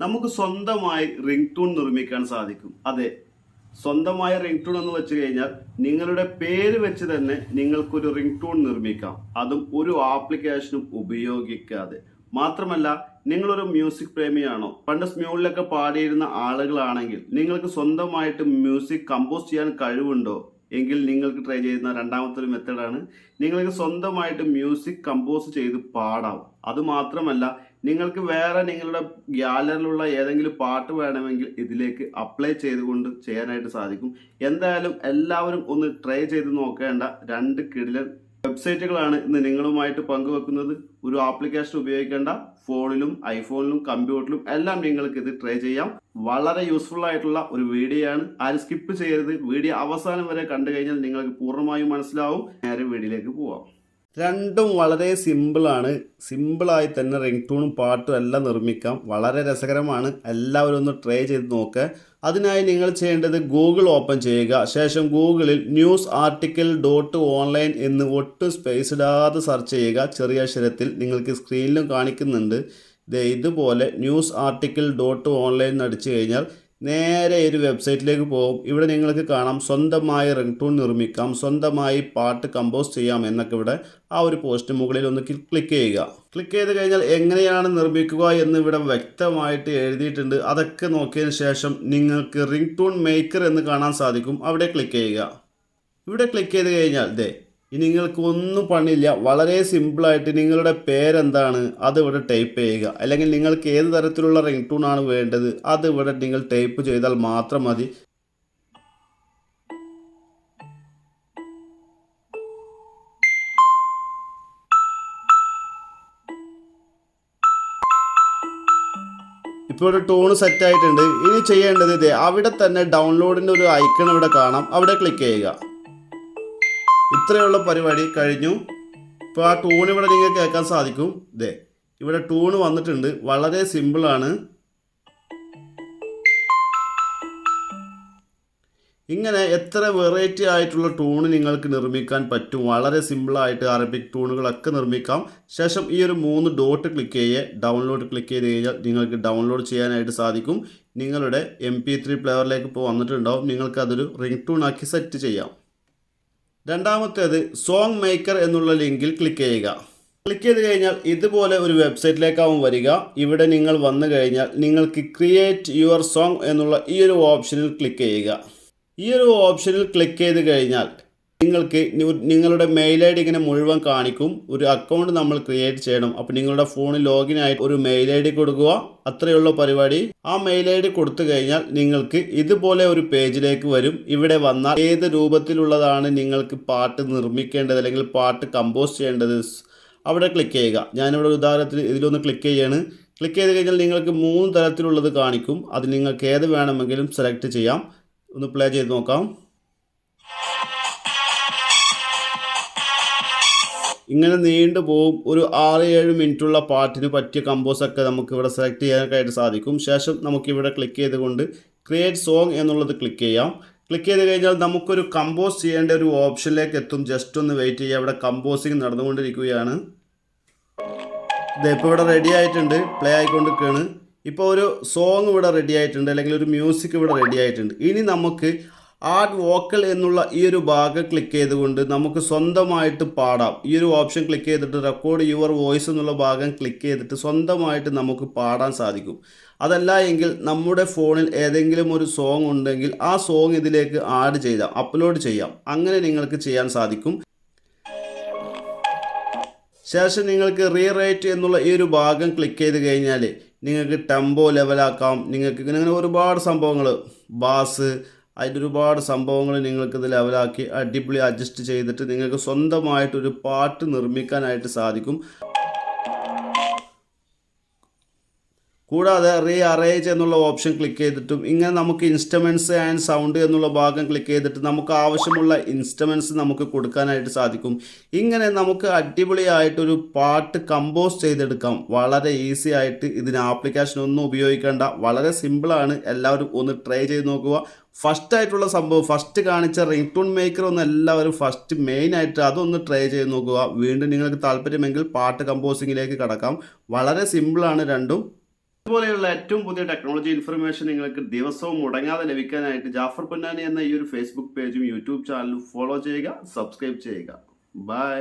നമുക്ക് സ്വന്തമായി ring tune നിർമ്മിക്കാൻ സാധിക്കും. അതെ, സ്വന്തമായ റിംഗ് ടൂൺ എന്ന് വെച്ച് കഴിഞ്ഞാൽ നിങ്ങളുടെ പേര് വെച്ച് തന്നെ നിങ്ങൾക്കൊരു റിംഗ് ടൂൺ നിർമ്മിക്കാം. അതും ഒരു ആപ്ലിക്കേഷനും ഉപയോഗിക്കാതെ. മാത്രമല്ല, നിങ്ങളൊരു മ്യൂസിക് പ്രേമിയാണോ, പണ്ട് സ്മ്യൂളിലൊക്കെ പാടിയിരുന്ന ആളുകളാണെങ്കിൽ നിങ്ങൾക്ക് സ്വന്തമായിട്ട് മ്യൂസിക് കമ്പോസ് ചെയ്യാൻ കഴിവുണ്ടോ എങ്കിൽ നിങ്ങൾക്ക് ട്രൈ ചെയ്യുന്ന രണ്ടാമത്തെ ഒരു മെത്തേഡാണ് നിങ്ങൾക്ക് സ്വന്തമായിട്ട് മ്യൂസിക് കമ്പോസ് ചെയ്ത് പാടാം. അതുമാത്രമല്ല, നിങ്ങൾക്ക് വേറെ നിങ്ങളുടെ ഗ്യാലറിയിലുള്ള ഏതെങ്കിലും പാട്ട് വേണമെങ്കിൽ ഇതിലേക്ക് അപ്ലൈ ചെയ്തുകൊണ്ട് ചെയ്യാനായിട്ട് സാധിക്കും. എന്തായാലും എല്ലാവരും ഒന്ന് ട്രൈ ചെയ്ത് നോക്കേണ്ട രണ്ട് കിടിലൻ വെബ്സൈറ്റുകളാണ് ഇന്ന് നിങ്ങളുമായിട്ട് പങ്കുവെക്കുന്നത്. ഒരു ആപ്ലിക്കേഷൻ ഉപയോഗിക്കേണ്ട, ഫോണിലും ഐഫോണിലും കമ്പ്യൂട്ടറിലും എല്ലാം നിങ്ങൾക്ക് ഇത് ട്രൈ ചെയ്യാം. വളരെ യൂസ്ഫുൾ ആയിട്ടുള്ള ഒരു വീഡിയോ ആണ്. ആരും സ്കിപ്പ് ചെയ്യരുത്. വീഡിയോ അവസാനം വരെ കണ്ടു കഴിഞ്ഞാൽ നിങ്ങൾക്ക് പൂർണ്ണമായും മനസ്സിലാവും. നേരെ വീഡിയോയിലേക്ക് പോവാം. രണ്ടും വളരെ സിമ്പിളാണ്. സിമ്പിളായി തന്നെ റിംഗ് ടൂണും പാട്ടും എല്ലാം നിർമ്മിക്കാം. വളരെ രസകരമാണ്. എല്ലാവരും ഒന്ന് ട്രൈ ചെയ്ത് നോക്കുക. അതിനായി നിങ്ങൾ ചെയ്യേണ്ടത് ഗൂഗിൾ ഓപ്പൺ ചെയ്യുക. ശേഷം ഗൂഗിളിൽ ന്യൂസ് ആർട്ടിക്കിൾ .ഓൺലൈൻ എന്ന് ഒട്ടും സ്പേസ് ഇടാതെ സെർച്ച് ചെയ്യുക. ചെറിയ അക്ഷരത്തിൽ നിങ്ങൾക്ക് സ്ക്രീനിലും കാണിക്കുന്നുണ്ട്. ഇതുപോലെ ന്യൂസ് ആർട്ടിക്കിൾ .ഓൺലൈൻ എന്ന് അടിച്ചു കഴിഞ്ഞാൽ നേരെ ഒരു വെബ്സൈറ്റിലേക്ക് പോകും. ഇവിടെ നിങ്ങൾക്ക് കാണാം സ്വന്തമായി റിംഗ് ടൂൺ നിർമ്മിക്കാം, സ്വന്തമായി പാട്ട് കമ്പോസ് ചെയ്യാം എന്നൊക്കെ ഇവിടെ ആ ഒരു പോസ്റ്റ് മുകളിൽ ഒന്ന് ക്ലിക്ക് ചെയ്യുക. ക്ലിക്ക് ചെയ്ത് കഴിഞ്ഞാൽ എങ്ങനെയാണ് നിർമ്മിക്കുക എന്ന് ഇവിടെ വ്യക്തമായിട്ട് എഴുതിയിട്ടുണ്ട്. അതൊക്കെ നോക്കിയതിന് ശേഷം നിങ്ങൾക്ക് റിംഗ് ടൂൺ മേക്കർ എന്ന് കാണാൻ സാധിക്കും. അവിടെ ക്ലിക്ക് ചെയ്യുക. ഇവിടെ ക്ലിക്ക് ചെയ്ത് കഴിഞ്ഞാൽ ഇനി നിങ്ങൾക്ക് ഒന്നും പണിയില്ല. വളരെ സിമ്പിളായിട്ട് നിങ്ങളുടെ പേരെന്താണ് അത് ഇവിടെ ടൈപ്പ് ചെയ്യുക. അല്ലെങ്കിൽ നിങ്ങൾക്ക് ഏത് തരത്തിലുള്ള റിംഗ് ടൂൺ ആണ് വേണ്ടത് അത് ഇവിടെ നിങ്ങൾ ടൈപ്പ് ചെയ്താൽ മാത്രം മതി. ഇപ്പോൾ ഒരു ടൂൺ സെറ്റ് ആയിട്ടുണ്ട്. ഇനി ചെയ്യേണ്ടത് അവിടെ തന്നെ ഡൗൺലോഡിൻ്റെ ഒരു ഐക്കൺ ഇവിടെ കാണാം. അവിടെ ക്ലിക്ക് ചെയ്യുക. ഇത്രയുള്ള പരിപാടി കഴിഞ്ഞു. ഇപ്പോൾ ആ ടൂൺ ഇവിടെ നിങ്ങൾക്ക് കേൾക്കാൻ സാധിക്കും. ഇവിടെ ടൂൺ വന്നിട്ടുണ്ട്. വളരെ സിമ്പിളാണ്. ഇങ്ങനെ എത്ര വെറൈറ്റി ആയിട്ടുള്ള ടൂൺ നിങ്ങൾക്ക് നിർമ്മിക്കാൻ പറ്റും. വളരെ സിമ്പിളായിട്ട് അറബിക് ടൂണുകളൊക്കെ നിർമ്മിക്കാം. ശേഷം ഈ ഒരു 3 ഡോട്ട് ക്ലിക്ക് ചെയ്യുക. ഡൗൺലോഡ് ക്ലിക്ക് ചെയ്ത് കഴിഞ്ഞാൽ നിങ്ങൾക്ക് ഡൗൺലോഡ് ചെയ്യാനായിട്ട് സാധിക്കും. നിങ്ങളുടെ MP3 പ്ലെയറിലേക്ക് ഇപ്പോൾ വന്നിട്ടുണ്ടാവും. നിങ്ങൾക്കതൊരു റിംഗ് ടൂൺ ആക്കി സെറ്റ് ചെയ്യാം. രണ്ടാമത്തേത് സോങ് മേക്കർ എന്നുള്ള ലിങ്കിൽ ക്ലിക്ക് ചെയ്യുക. ക്ലിക്ക് ചെയ്ത് കഴിഞ്ഞാൽ ഇതുപോലെ ഒരു വെബ്സൈറ്റിലേക്കാവും വരിക. ഇവിടെ നിങ്ങൾ വന്നു കഴിഞ്ഞാൽ നിങ്ങൾക്ക് ക്രിയേറ്റ് യുവർ സോങ് എന്നുള്ള ഈ ഒരു ഓപ്ഷനിൽ ക്ലിക്ക് ചെയ്യുക. ഈ ഒരു ഓപ്ഷനിൽ ക്ലിക്ക് ചെയ്ത് കഴിഞ്ഞാൽ നിങ്ങൾക്ക് നിങ്ങളുടെ മെയിൽ ID ഇങ്ങനെ മുഴുവൻ കാണിക്കും. ഒരു അക്കൗണ്ട് നമ്മൾ ക്രിയേറ്റ് ചെയ്യണം. അപ്പോൾ നിങ്ങളുടെ ഫോണിൽ ലോഗിൻ ആയിട്ട് ഒരു മെയിൽ ID കൊടുക്കുക. അത്രയുള്ള പരിപാടി. ആ മെയിൽ ID കൊടുത്തു കഴിഞ്ഞാൽ നിങ്ങൾക്ക് ഇതുപോലെ ഒരു പേജിലേക്ക് വരും. ഇവിടെ വന്നാൽ ഏത് രൂപത്തിലുള്ളതാണ് നിങ്ങൾക്ക് പാട്ട് നിർമ്മിക്കേണ്ടത് അല്ലെങ്കിൽ പാട്ട് കമ്പോസ് ചെയ്യേണ്ടത് അവിടെ ക്ലിക്ക് ചെയ്യുക. ഞാനിവിടെ ഉദാഹരണത്തിന് ഇതിലൊന്ന് ക്ലിക്ക് ചെയ്യാണ്. ക്ലിക്ക് ചെയ്ത് കഴിഞ്ഞാൽ നിങ്ങൾക്ക് 3 തരത്തിലുള്ളത് കാണിക്കും. അത് നിങ്ങൾക്ക് ഏത് വേണമെങ്കിലും സെലക്ട് ചെയ്യാം. ഒന്ന് പ്ലേ ചെയ്ത് നോക്കാം. ഇങ്ങനെ നീണ്ടു പോകും. ഒരു 6-7 മിനിറ്റുള്ള പാട്ടിന് പറ്റിയ കമ്പോസൊക്കെ നമുക്ക് ഇവിടെ സെലക്ട് ചെയ്യാനായിട്ട് സാധിക്കും. ശേഷം നമുക്കിവിടെ ക്ലിക്ക് ചെയ്തുകൊണ്ട് ക്രിയേറ്റ് സോങ് എന്നുള്ളത് ക്ലിക്ക് ചെയ്യാം. ക്ലിക്ക് ചെയ്ത് കഴിഞ്ഞാൽ നമുക്കൊരു കമ്പോസ് ചെയ്യേണ്ട ഒരു ഓപ്ഷനിലേക്ക് എത്തും. ജസ്റ്റ് ഒന്ന് വെയിറ്റ് ചെയ്യുക. ഇവിടെ കമ്പോസിങ് നടന്നുകൊണ്ടിരിക്കുകയാണ്. ഇപ്പോൾ ഇവിടെ റെഡി ആയിട്ടുണ്ട്. പ്ലേ ആയിക്കൊണ്ടിരിക്കുകയാണ്. ഇപ്പോൾ ഒരു സോങ് ഇവിടെ റെഡി ആയിട്ടുണ്ട്, അല്ലെങ്കിൽ ഒരു മ്യൂസിക് ഇവിടെ റെഡി ആയിട്ടുണ്ട്. ഇനി നമുക്ക് ആഡ് വോക്കൽ എന്നുള്ള ഈ ഒരു ഭാഗം ക്ലിക്ക് ചെയ്തുകൊണ്ട് നമുക്ക് സ്വന്തമായിട്ട് പാടാം. ഈ ഒരു ഓപ്ഷൻ ക്ലിക്ക് ചെയ്തിട്ട് റെക്കോർഡ് യുവർ വോയിസ് എന്നുള്ള ഭാഗം ക്ലിക്ക് ചെയ്തിട്ട് സ്വന്തമായിട്ട് നമുക്ക് പാടാൻ സാധിക്കും. അതല്ല എങ്കിൽ നമ്മുടെ ഫോണിൽ ഏതെങ്കിലും ഒരു സോങ് ഉണ്ടെങ്കിൽ ആ സോങ് ഇതിലേക്ക് ആഡ് ചെയ്യാം, അപ്ലോഡ് ചെയ്യാം. അങ്ങനെ നിങ്ങൾക്ക് ചെയ്യാൻ സാധിക്കും. ശേഷം നിങ്ങൾക്ക് റീറൈറ്റ് എന്നുള്ള ഈ ഒരു ഭാഗം ക്ലിക്ക് ചെയ്ത് കഴിഞ്ഞാൽ നിങ്ങൾക്ക് ടെമ്പോ ലെവലാക്കാം. നിങ്ങൾക്ക് ഇങ്ങനെ ഒരുപാട് സംഭവങ്ങൾ, ബാസ്, അതിൻ്റെ ഒരുപാട് സംഭവങ്ങൾ നിങ്ങൾക്കിത് ലെവലാക്കി അടിപൊളി അഡ്ജസ്റ്റ് ചെയ്തിട്ട് നിങ്ങൾക്ക് സ്വന്തമായിട്ടൊരു പാട്ട് നിർമ്മിക്കാനായിട്ട് സാധിക്കും. കൂടാതെ റീ അറേഞ്ച് എന്നുള്ള ഓപ്ഷൻ ക്ലിക്ക് ചെയ്തിട്ടും ഇങ്ങനെ നമുക്ക് ഇൻസ്ട്രുമെൻറ്റ്സ് ആൻഡ് സൗണ്ട് എന്നുള്ള ഭാഗം ക്ലിക്ക് ചെയ്തിട്ട് നമുക്ക് ആവശ്യമുള്ള ഇൻസ്ട്രുമെൻറ്റ്സ് നമുക്ക് കൊടുക്കാനായിട്ട് സാധിക്കും. ഇങ്ങനെ നമുക്ക് അടിപൊളിയായിട്ടൊരു പാട്ട് കമ്പോസ് ചെയ്തെടുക്കാം. വളരെ ഈസി ആയിട്ട്. ഇതിന് ആപ്ലിക്കേഷൻ ഒന്നും ഉപയോഗിക്കേണ്ട. വളരെ സിമ്പിളാണ്. എല്ലാവരും ഒന്ന് ട്രൈ ചെയ്ത് നോക്കുക. ഫസ്റ്റ് ആയിട്ടുള്ള സംഭവം, ഫസ്റ്റ് കാണിച്ച റിംഗ് ടൂൺ മേക്കർ ഒന്ന് എല്ലാവരും ഫസ്റ്റ് മെയിനായിട്ട് അതൊന്ന് ട്രൈ ചെയ്ത് നോക്കുക. വീണ്ടും നിങ്ങൾക്ക് താല്പര്യമെങ്കിൽ പാട്ട് കമ്പോസിങ്ങിലേക്ക് കടക്കാം. വളരെ സിമ്പിളാണ് രണ്ടും. ഇതുപോലെയുള്ള ഏറ്റവും പുതിയ ടെക്നോളജി ഇൻഫർമേഷൻ നിങ്ങൾക്ക് ദിവസവും മുടങ്ങാതെ ലഭിക്കാനായിട്ട് ജാഫർ പൊന്നാനി എന്ന ഈ ഒരു ഫേസ്ബുക്ക് പേജും യൂട്യൂബ് ചാനലും ഫോളോ ചെയ്യുക, സബ്സ്ക്രൈബ് ചെയ്യുക. ബൈ.